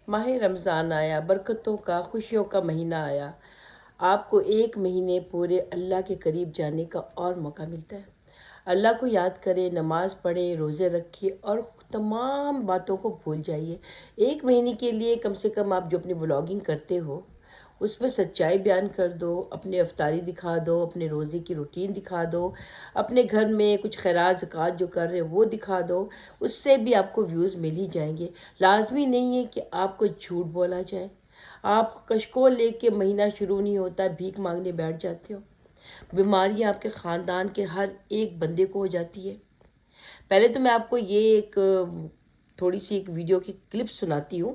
ماہ رمضان آیا، برکتوں کا، خوشیوں کا مہینہ آیا۔ آپ کو ایک مہینے پورے اللہ کے قریب جانے کا اور موقع ملتا ہے۔ اللہ کو یاد کریں، نماز پڑھیں، روزے رکھیں اور تمام باتوں کو بھول جائیے۔ ایک مہینے کے لیے کم سے کم آپ جو اپنی بلاگنگ کرتے ہو اس میں سچائی بیان کر دو، اپنے افطاری دکھا دو، اپنے روزے کی روٹین دکھا دو، اپنے گھر میں کچھ خیرات زکوٰۃ جو کر رہے وہ دکھا دو، اس سے بھی آپ کو ویوز مل ہی جائیں گے۔ لازمی نہیں ہے کہ آپ کو جھوٹ بولا جائے۔ آپ کشکول لے کے مہینہ شروع نہیں ہوتا بھیک مانگنے بیٹھ جاتے ہو۔ بیماری آپ کے خاندان کے ہر ایک بندے کو ہو جاتی ہے۔ پہلے تو میں آپ کو یہ ایک تھوڑی سی ایک ویڈیو کی کلپ سناتی ہوں،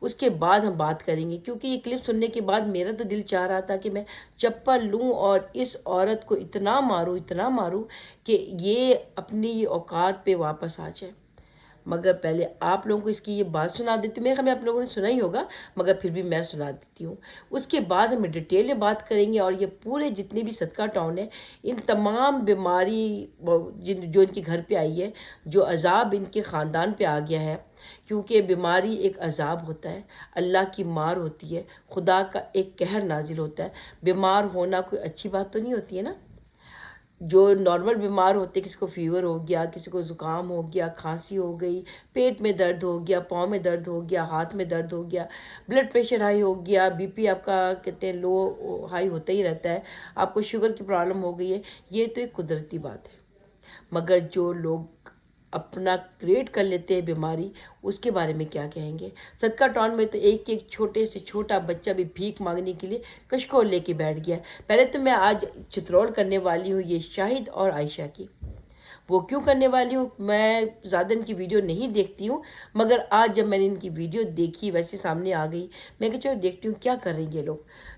اس کے بعد ہم بات کریں گے، کیونکہ یہ کلپ سننے کے بعد میرا تو دل چاہ رہا تھا کہ میں چپل لوں اور اس عورت کو اتنا ماروں کہ یہ اپنی اوقات پہ واپس آ جائے۔ مگر پہلے آپ لوگوں کو اس کی یہ بات سنا دیتی ہوں۔ میرے خیال میں آپ لوگوں نے سنا ہی ہوگا، مگر پھر بھی میں سنا دیتی ہوں۔ اس کے بعد ہم ڈیٹیل میں بات کریں گے، اور یہ پورے جتنے بھی صدقہ ٹاؤن ہے، ان تمام بیماری جو ان کے گھر پہ آئی ہے، جو عذاب ان کے خاندان پہ آ گیا ہے، کیونکہ بیماری ایک عذاب ہوتا ہے، اللہ کی مار ہوتی ہے، خدا کا ایک قہر نازل ہوتا ہے۔ بیمار ہونا کوئی اچھی بات تو نہیں ہوتی ہے نا۔ جو نارمل بیمار ہوتے، کسی کو فیور ہو گیا، کسی کو زکام ہو گیا، کھانسی ہو گئی، پیٹ میں درد ہو گیا، پاؤں میں درد ہو گیا، ہاتھ میں درد ہو گیا، بلڈ پریشر ہائی ہو گیا، بی پی آپ کا کہتے ہیں لو ہائی ہوتا ہی رہتا ہے، آپ کو شوگر کی پرابلم ہو گئی ہے، یہ تو ایک قدرتی بات ہے۔ مگر جو لوگ اپنا کریٹ کر لیتے ہیں بیماری، اس کے بارے میں کیا کہیں گے؟ صدقہ ٹاؤن میں تو ایک ایک چھوٹے سے چھوٹا بچہ بھی بھیک مانگنے کے لیے کشکول لے کے بیٹھ گیا۔ پہلے تو میں آج چترول کرنے والی ہوں یہ شاہد اور عائشہ کی۔ وہ کیوں کرنے والی ہوں؟ میں زیادہ ان کی ویڈیو نہیں دیکھتی ہوں، مگر آج جب میں نے ان کی ویڈیو دیکھی، ویسے سامنے آ گئی، میں کہ چلو دیکھتی ہوں کیا کر رہی ہیں یہ لوگ۔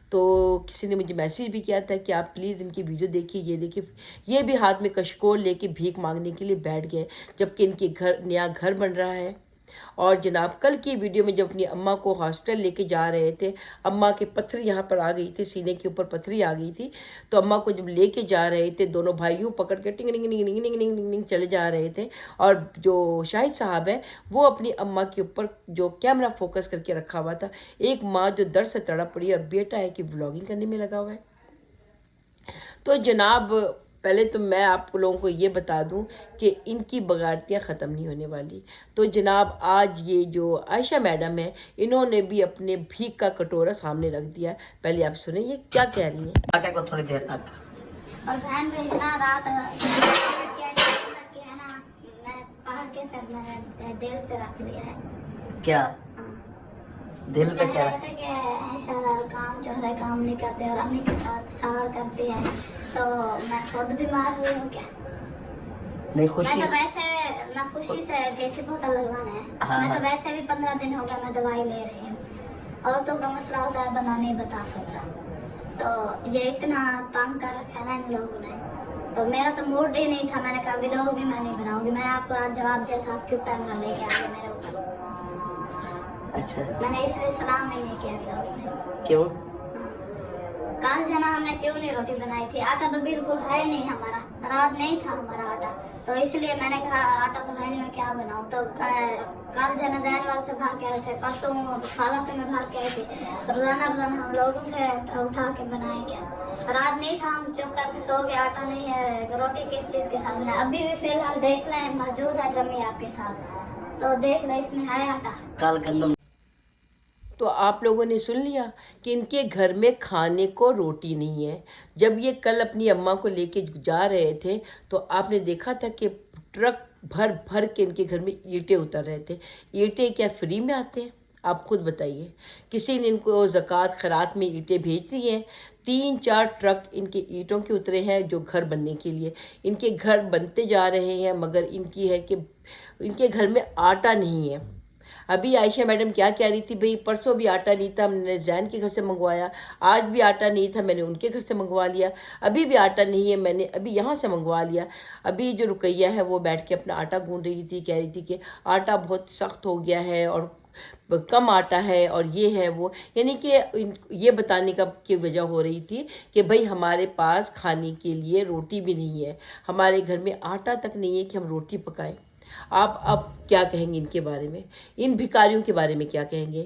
تو کسی نے مجھے میسیج بھی کیا تھا کہ آپ پلیز ان کی ویڈیو دیکھیے، یہ دیکھیے، یہ بھی ہاتھ میں کشکول لے کے بھیک مانگنے کے لیے بیٹھ گئے، جبکہ ان کے نیا گھر بن رہا ہے۔ اور جناب کل کی ویڈیو میں جب اپنی اماں کو ہاسپٹل لے کے جا رہے تھے، اماں کے پتھر یہاں پر آ گئی تھی، سینے کے اوپر پتھری آ گئی تھی، تو اماں کو جب لے کے جا رہے تھے، دونوں بھائیوں پکڑ کے ٹنگ ٹنگ ٹنگ ٹنگ ٹنگ ٹنگ ٹنگ چلے جا رہے تھے، اور جو شاہد صاحب ہے وہ اپنی اماں کے اوپر جو کیمرہ فوکس کر کے رکھا ہوا تھا، ایک ماں جو درد سے تڑپ پڑی اور بیٹا ہے کہ ولاگنگ کرنے میں لگا ہوا ہے۔ تو جناب پہلے تو میں آپ لوگوں کو یہ بتا دوں کہ ان کی بغاوتیاں ختم نہیں ہونے والی۔ تو جناب آج یہ جو عائشہ میڈم ہے، انہوں نے بھی اپنے بھیک کا کٹورا سامنے رکھ دیا ہے۔ پہلے آپ سنیں یہ کیا کہہ رہی ہیں۔ آٹے کو تھوڑی دیر تک اور بہن بھیجنا رات کے ہے نا، میں پڑھ کے پھر میں نے دل پہ رکھ لیا ہے۔ کیا دل پہ کیا کہتے کہ ایسا کام جو ہے کام نہیں کرتے اور امی کے ساتھ ساڑ کرتی ہے، تو میں خود بیمار ہوئی ہوں کیا؟ نہیں میں خوشی؟ تو ویسے میں خوشی سے گئی تھی بوتل لگوانا ہے، میں تو ویسے بھی 15 دن ہو گیا میں دوائی لے رہی ہوں۔ عورتوں کا مسئلہ ہوتا ہے بندہ نہیں بتا سکتا، تو یہ اتنا تنگ کر رکھا ہے نا ان لوگوں نے، تو میرا تو موڈ ہی نہیں تھا۔ میں نے کہا ویلوگ بھی میں نہیں بناؤں گی۔ میں نے آپ کو آج جواب دیا تھا، آپ کیوں کیمرہ لے کے آ گئے میرے اوپر؟ اچھا میں نے اس لیے سلام ہی نہیں کیا ویلوگ میں۔ کیوں؟ کل جو نا ہم نے کیوں نہیں روٹی بنائی تھی؟ آٹا تو بالکل ہے نہیں ہمارا، رات نہیں تھا ہمارا آٹا، تو اس لیے میں نے کہا آٹا تو ہے نہیں، میں کیا بناؤں؟ تو کل جو نا زین والے سے بھر کے آئے تھے، پرسوں خالہ سے میں بھر کے آئی تھی، روزانہ ہم لوگوں سے اٹھا کے بنائیں گے۔ رات نہیں تھا، ہم چپ کر کے سو گئے، آٹا نہیں ہے، روٹی کس چیز کے ساتھ بنائے؟ ابھی بھی فی الحال دیکھ لیں، موجود ہے ڈرمی آپ کے ساتھ، تو دیکھ لیں اس میں ہے آٹا۔ کل گندم تو آپ لوگوں نے سن لیا کہ ان کے گھر میں کھانے کو روٹی نہیں ہے۔ جب یہ کل اپنی اماں کو لے کے جا رہے تھے تو آپ نے دیکھا تھا کہ ٹرک بھر بھر کے ان کے گھر میں اینٹیں اتر رہے تھے۔ اینٹیں کیا فری میں آتے ہیں؟ آپ خود بتائیے۔ کسی نے ان کو زکوٰۃ خیرات میں اینٹیں بھیج دی ہیں، 3-4 ٹرک ان کے اینٹوں کے اترے ہیں جو گھر بننے کے لیے۔ ان کے گھر بنتے جا رہے ہیں، مگر ان کی ہے کہ ان کے گھر میں آٹا نہیں ہے۔ ابھی عائشہ میڈم کیا کہہ رہی تھی، بھئی پرسوں بھی آٹا نہیں تھا، ہم نے زین کے گھر سے منگوایا، آج بھی آٹا نہیں تھا، میں نے ان کے گھر سے منگوا لیا، ابھی بھی آٹا نہیں ہے، میں نے ابھی یہاں سے منگوا لیا۔ ابھی جو رقیہ ہے وہ بیٹھ کے اپنا آٹا گھون رہی تھی، کہہ رہی تھی کہ آٹا بہت سخت ہو گیا ہے اور کم آٹا ہے اور یہ ہے وہ، یعنی کہ یہ بتانے کی وجہ ہو رہی تھی کہ بھئی ہمارے پاس کھانے کے لیے روٹی بھی نہیں ہے، ہمارے گھر میں آٹا تک نہیں ہے کہ ہم روٹی پکائیں۔ آپ اب کیا کہیں گے ان کے بارے میں؟ ان بھکاریوں کے بارے میں کیا کہیں گے؟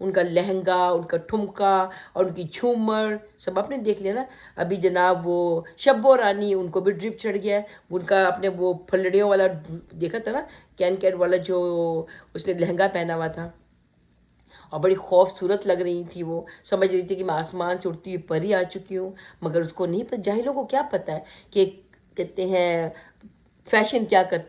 ان کا لہنگا، ان کا ٹھمکا اور ان کی جھومر سب آپ نے دیکھ لیا نا. ابھی جناب وہ شب و رانی ان کو بھی ڈرپ چڑھ گیا ہے. ان کا اپنے وہ پھلڑیوں والا دیکھا تھا نا، کین والا جو اس نے لہنگا پہنا ہوا تھا، اور بڑی خوبصورت لگ رہی تھی. وہ سمجھ رہی تھی کہ میں آسمان سے اڑتی ہوئی پری آ چکی ہوں، مگر اس کو نہیں پتہ، جاہلوں کو کیا پتہ ہے کہ کہتے ہیں فیشن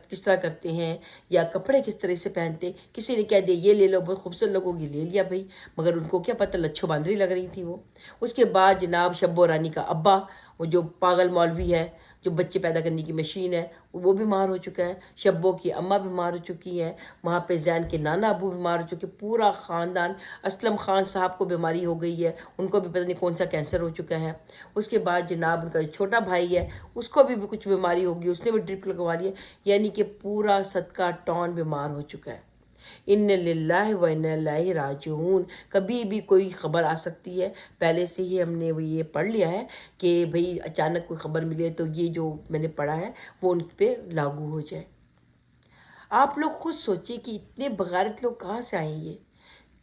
کس طرح کرتے ہیں یا کپڑے کس طرح سے پہنتے. کسی نے کہہ دیا یہ لے لو، بہت خوبصورت لوگوں کی، لے لیا بھائی، مگر ان کو کیا پتہ لچھو باندری لگ رہی تھی وہ. اس کے بعد جناب شب و رانی کا ابا، وہ جو پاگل مولوی ہے جو بچے پیدا کرنے کی مشین ہے، وہ بیمار ہو چکا ہے. شبو کی اماں بیمار ہو چکی ہیں، وہاں پہ زین کے نانا ابو بیمار ہو چکے، پورا خاندان. اسلم خان صاحب کو بیماری ہو گئی ہے، ان کو بھی پتہ نہیں کون سا کینسر ہو چکا ہے. اس کے بعد جناب ان کا جو چھوٹا بھائی ہے اس کو بھی کچھ بیماری ہوگی، اس نے بھی ڈرپ لگوا لی ہے. یعنی کہ پورا صدقہ ٹون بیمار ہو چکا ہے. ان للہ و انا الیہ راجعون. کبھی بھی کوئی خبر آ سکتی ہے، پہلے سے ہی ہم نے یہ پڑھ لیا ہے کہ بھئی اچانک کوئی خبر ملے تو یہ جو میں نے پڑھا ہے وہ ان پہ لاگو ہو جائے. آپ لوگ خود سوچیں کہ اتنے بغیرت لوگ کہاں سے آئیں، یہ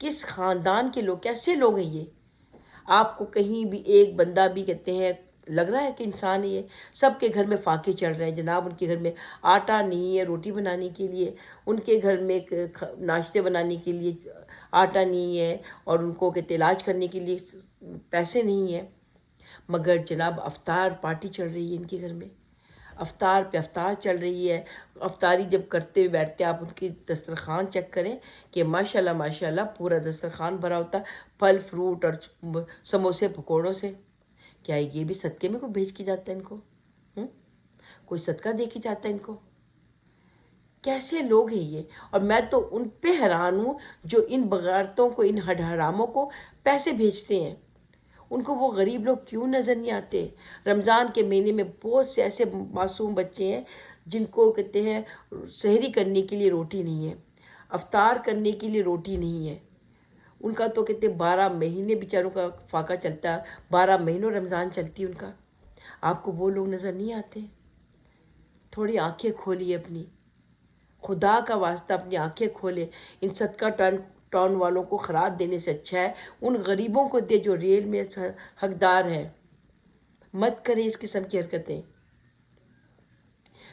کس خاندان کے لوگ، کیسے لوگ ہیں یہ. آپ کو کہیں بھی ایک بندہ بھی کہتے ہیں لگ رہا ہے کہ انسان ہی ہے. سب کے گھر میں فاقے چل رہے ہیں جناب. ان کے گھر میں آٹا نہیں ہے روٹی بنانے کے لیے، ان کے گھر میں ناشتے بنانے کے لیے آٹا نہیں ہے، اور ان کو کہتے علاج کرنے کے لیے پیسے نہیں ہیں. مگر جناب افطار پارٹی چل رہی ہے ان کے گھر میں، افطار پہ افطار چل رہی ہے. افطاری جب کرتے ہوئے بیٹھتے آپ ان کی دسترخوان چیک کریں کہ ماشاءاللہ پورا دسترخوان بھرا ہوتا پھل فروٹ اور سموسے پکوڑوں سے. کیا یہ بھی صدقے میں کوئی بھیج کے جاتا ہے ان کو؟ کوئی صدقہ دے کے جاتا ہے ان کو؟ کیسے لوگ ہیں یہ؟ اور میں تو ان پہ حیران ہوں جو ان بغیرتوں کو، ان حراموں کو پیسے بھیجتے ہیں. ان کو وہ غریب لوگ کیوں نظر نہیں آتے؟ رمضان کے مہینے میں بہت سے ایسے معصوم بچے ہیں جن کو کہتے ہیں سحری کرنے کے لیے روٹی نہیں ہے، افطار کرنے کے لیے روٹی نہیں ہے. ان کا تو کہتے 12 مہینے بیچاروں کا فاقہ چلتا ہے، 12 مہینوں رمضان چلتی ہے ان کا. آپ کو وہ لوگ نظر نہیں آتے؟ تھوڑی آنکھیں کھولیے اپنی، خدا کا واسطہ اپنی آنکھیں کھولے. ان صدقہ ٹون والوں کو خیرات دینے سے اچھا ہے ان غریبوں کو دے جو ریل میں حقدار ہیں. مت کریں اس قسم کی حرکتیں.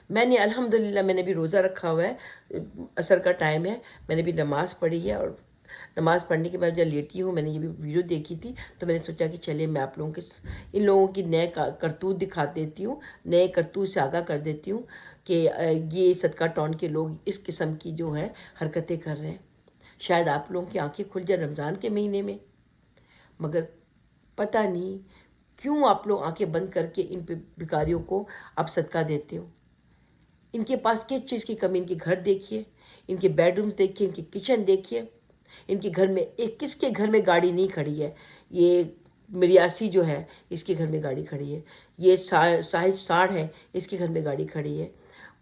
میں نے الحمدللہ میں نے بھی روزہ رکھا ہوا ہے، عصر کا ٹائم ہے، میں نے بھی نماز پڑھی ہے، اور نماز پڑھنے کے بعد جب لیٹی ہوں میں نے یہ بھی ویڈیو دیکھی تھی تو میں نے سوچا کہ چلے میں آپ لوگوں کے ان لوگوں کی نئے کرتوت دکھا دیتی ہوں، نئے کرتوت سے آگاہ کر دیتی ہوں کہ یہ صدقہ ٹون کے لوگ اس قسم کی جو ہے حرکتیں کر رہے ہیں. شاید آپ لوگوں کی آنکھیں کھل جائیں رمضان کے مہینے میں، مگر پتہ نہیں کیوں آپ لوگ آنکھیں بند کر کے ان بھکاریوں کو آپ صدقہ دیتے ہو. ان کے پاس کس چیز کی کمی؟ ان کے گھر دیکھیے، ان کے بیڈ رومز دیکھیے، ان کی کچن دیکھیے. ان کے گھر میں کس کے گھر میں گاڑی نہیں کھڑی ہے؟ یہ مریاسی جو ہے اس کے گھر میں گاڑی کھڑی ہے، یہ ساحد ساڑھ ہے اس کے گھر میں گاڑی کھڑی ہے،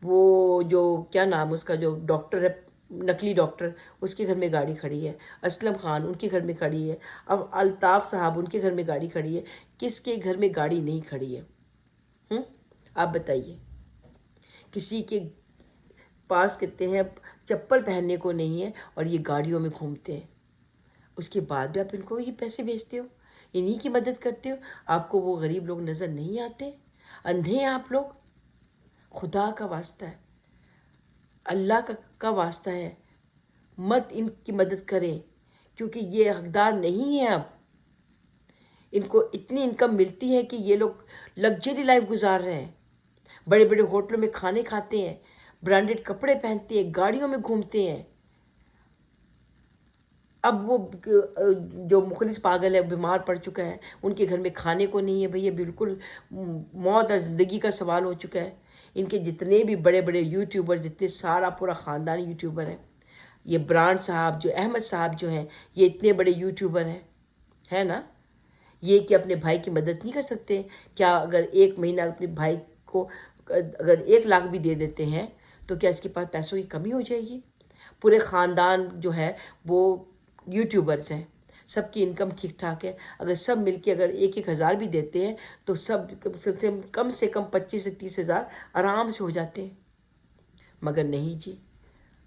وہ جو کیا نام اس کا جو ڈاکٹر ہے نقلی ڈاکٹر اس کے گھر میں گاڑی کھڑی ہے، اسلم خان ان کے گھر میں کھڑی ہے، اب الطاف صاحب ان کے گھر میں گاڑی کھڑی ہے. کس کے گھر میں گاڑی نہیں کھڑی ہے؟ آپ بتائیے. کسی کے پاس کہتے ہیں چپل پہننے کو نہیں ہے اور یہ گاڑیوں میں گھومتے ہیں، اس کے بعد بھی آپ ان کو یہ پیسے بھیجتے ہو، انہی کی مدد کرتے ہو. آپ کو وہ غریب لوگ نظر نہیں آتے؟ اندھے ہیں آپ لوگ؟ خدا کا واسطہ ہے، اللہ کا واسطہ ہے، مت ان کی مدد کریں کیونکہ یہ حقدار نہیں ہیں. اب ان کو اتنی انکم ملتی ہے کہ یہ لوگ لگژری لائف گزار رہے ہیں، بڑے بڑے ہوٹلوں میں کھانے کھاتے ہیں، برانڈڈ کپڑے پہنتے ہیں، گاڑیوں میں گھومتے ہیں. اب وہ جو مخلص پاگل ہے بیمار پڑ چکا ہے، ان کے گھر میں کھانے کو نہیں ہے. بھئی بالکل موت اور زندگی کا سوال ہو چکا ہے. ان کے جتنے بھی بڑے بڑے یوٹیوبر، جتنے سارا پورا خاندان یوٹیوبر ہے. یہ برانڈ صاحب جو احمد صاحب جو ہیں یہ اتنے بڑے یوٹیوبر ہیں، ہے نا. یہ کہ اپنے بھائی کی مدد نہیں کر سکتے کیا؟ اگر ایک مہینہ اپنے بھائی کو اگر 1 لاکھ بھی دے دیتے ہیں تو کیا اس کے پاس پیسوں کی کمی ہو جائے گی؟ پورے خاندان جو ہے وہ یوٹیوبرز ہیں، سب کی انکم ٹھیک ٹھاک ہے. اگر سب مل کے اگر 1,000 بھی دیتے ہیں تو سب کم سے کم 25 سے 30 ہزار آرام سے ہو جاتے ہیں. مگر نہیں جی،